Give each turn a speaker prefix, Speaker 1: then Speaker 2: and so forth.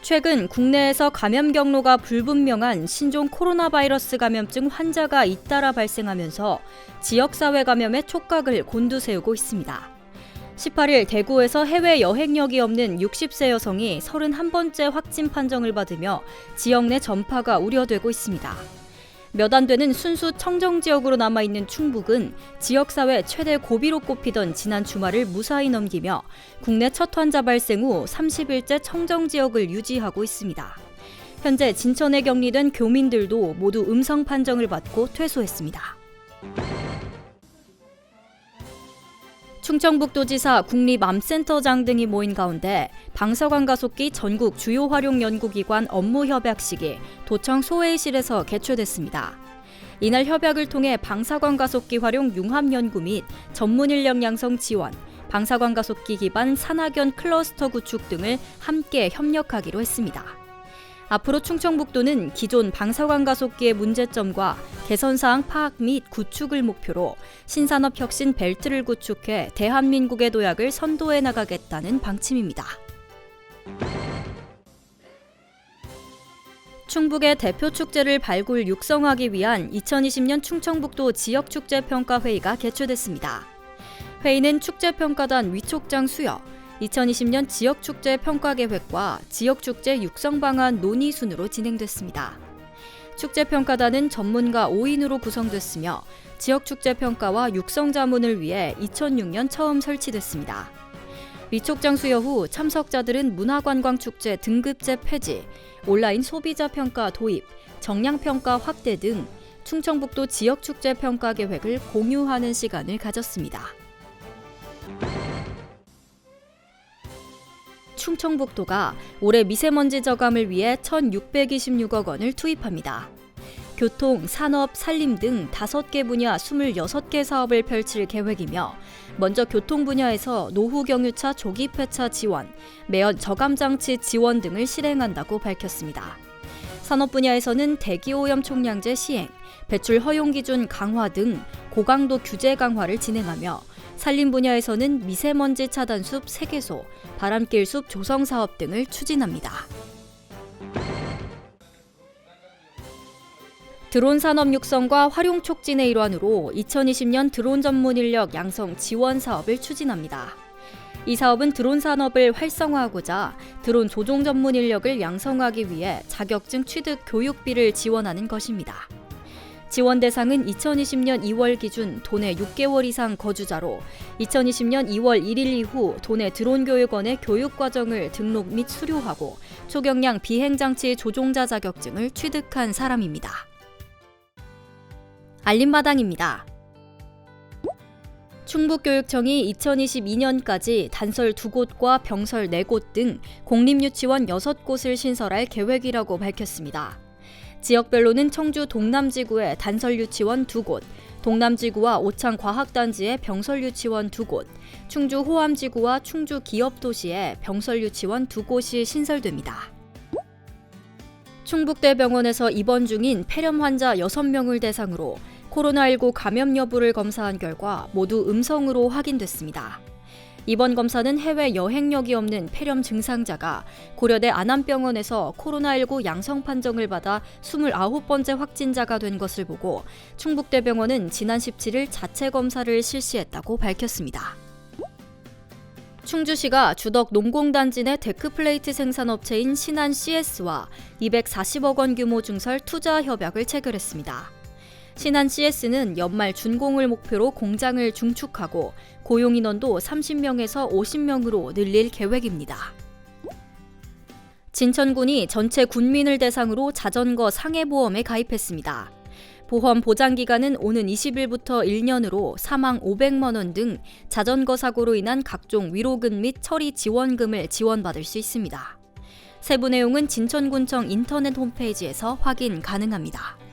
Speaker 1: 최근 국내에서 감염 경로가 불분명한 신종 코로나 바이러스 감염증 환자가 잇따라 발생하면서 지역사회 감염의 촉각을 곤두세우고 있습니다. 18일 대구에서 해외 여행력이 없는 60세 여성이 31번째 확진 판정을 받으며 지역 내 전파가 우려되고 있습니다. 몇 안 되는 순수 청정 지역으로 남아있는 충북은 지역사회 최대 고비로 꼽히던 지난 주말을 무사히 넘기며 국내 첫 환자 발생 후 30일째 청정 지역을 유지하고 있습니다. 현재 진천에 격리된 교민들도 모두 음성 판정을 받고 퇴소했습니다. 충청북도지사 국립암센터장 등이 모인 가운데 방사관 가속기 전국 주요 활용 연구기관 업무 협약식이 도청 소회의실에서 개최됐습니다. 이날 협약을 통해 방사관 가속기 활용 융합 연구 및 전문 인력 양성 지원, 방사관 가속기 기반 산학연 클러스터 구축 등을 함께 협력하기로 했습니다. 앞으로 충청북도는 기존 방사관 가속기의 문제점과 개선사항 파악 및 구축을 목표로 신산업 혁신 벨트를 구축해 대한민국의 도약을 선도해 나가겠다는 방침입니다. 충북의 대표 축제를 발굴 육성하기 위한 2020년 충청북도 지역축제평가회의가 개최됐습니다. 회의는 축제평가단 위촉장 수여, 2020년 지역축제평가계획과 지역축제 육성방안 논의 순으로 진행됐습니다. 축제평가단은 전문가 5인으로 구성됐으며 지역축제평가와 육성자문을 위해 2006년 처음 설치됐습니다. 위촉장 수여 후 참석자들은 문화관광축제 등급제 폐지, 온라인 소비자평가 도입, 정량평가 확대 등 충청북도 지역축제평가계획을 공유하는 시간을 가졌습니다. 충청북도가 올해 미세먼지 저감을 위해 1,626억 원을 투입합니다. 교통, 산업, 산림 등 5개 분야 26개 사업을 펼칠 계획이며 먼저 교통 분야에서 노후 경유차 조기 폐차 지원, 매연 저감장치 지원 등을 실행한다고 밝혔습니다. 산업 분야에서는 대기오염 총량제 시행, 배출 허용 기준 강화 등 고강도 규제 강화를 진행하며 산림 분야에서는 미세먼지 차단숲 3개소, 바람길숲 조성 사업 등을 추진합니다. 드론 산업 육성과 활용 촉진의 일환으로 2020년 드론 전문 인력 양성 지원 사업을 추진합니다. 이 사업은 드론 산업을 활성화하고자 드론 조종 전문 인력을 양성하기 위해 자격증 취득 교육비를 지원하는 것입니다. 지원 대상은 2020년 2월 기준 도내 6개월 이상 거주자로 2020년 2월 1일 이후 도내 드론교육원의 교육과정을 등록 및 수료하고 초경량 비행장치 조종자 자격증을 취득한 사람입니다. 알림마당입니다. 충북교육청이 2022년까지 단설 2곳과 병설 4곳 등 공립유치원 6곳을 신설할 계획이라고 밝혔습니다. 지역별로는 청주 동남지구의 단설유치원 2곳, 동남지구와 오창과학단지의 병설유치원 2곳, 충주 호암지구와 충주 기업도시의 병설유치원 2곳이 신설됩니다. 충북대병원에서 입원 중인 폐렴 환자 6명을 대상으로 코로나19 감염 여부를 검사한 결과 모두 음성으로 확인됐습니다. 이번 검사는 해외 여행력이 없는 폐렴 증상자가 고려대 안암병원에서 코로나19 양성 판정을 받아 29번째 확진자가 된 것을 보고 충북대병원은 지난 17일 자체 검사를 실시했다고 밝혔습니다. 충주시가 주덕 농공단지 내 데크플레이트 생산업체인 신한 CS와 240억 원 규모 증설 투자 협약을 체결했습니다. 신한 CS는 연말 준공을 목표로 공장을 중축하고 고용 인원도 30명에서 50명으로 늘릴 계획입니다. 진천군이 전체 군민을 대상으로 자전거 상해보험에 가입했습니다. 보험 보장 기간은 오는 20일부터 1년으로 사망 500만 원 등 자전거 사고로 인한 각종 위로금 및 처리 지원금을 지원받을 수 있습니다. 세부 내용은 진천군청 인터넷 홈페이지에서 확인 가능합니다.